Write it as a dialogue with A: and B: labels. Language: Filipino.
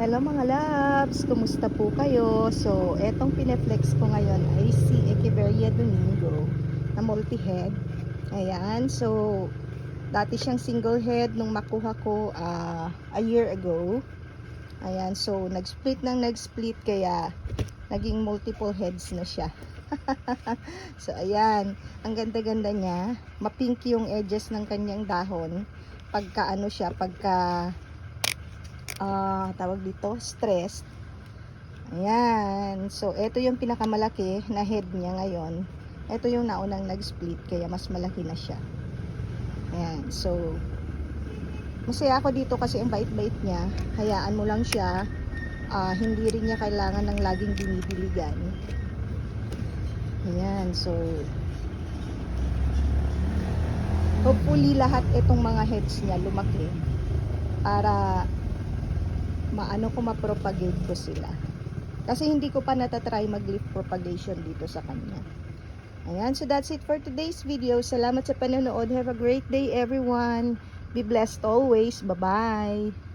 A: Hello mga loves! Kumusta po kayo? So, etong pineflex ko ngayon ay si Echeveria Domingo na multi-head. Ayan, so dati siyang single head nung makuha ko a year ago. Ayan, so nag-split kaya naging multiple heads na siya. So, ayan, ang ganda-ganda niya. Mapink yung edges ng kanyang dahon. Pagka tawag dito, stress. Ayan. So, ito yung pinakamalaki na head niya ngayon. Ito yung naunang nag-split, kaya mas malaki na siya. Ayan. So, masaya ako dito kasi ang bait-bait niya. Hayaan mo lang siya. Hindi rin niya kailangan ng laging dinidiligan. Ayan. So, hopefully lahat itong mga heads niya lumaki para maano ko ma-propagate ko sila. Kasi hindi ko pa natatry mag-leaf propagation dito sa kanya. Ayan, so that's it for today's video. Salamat sa panonood. Have a great day everyone. Be blessed always. Bye-bye.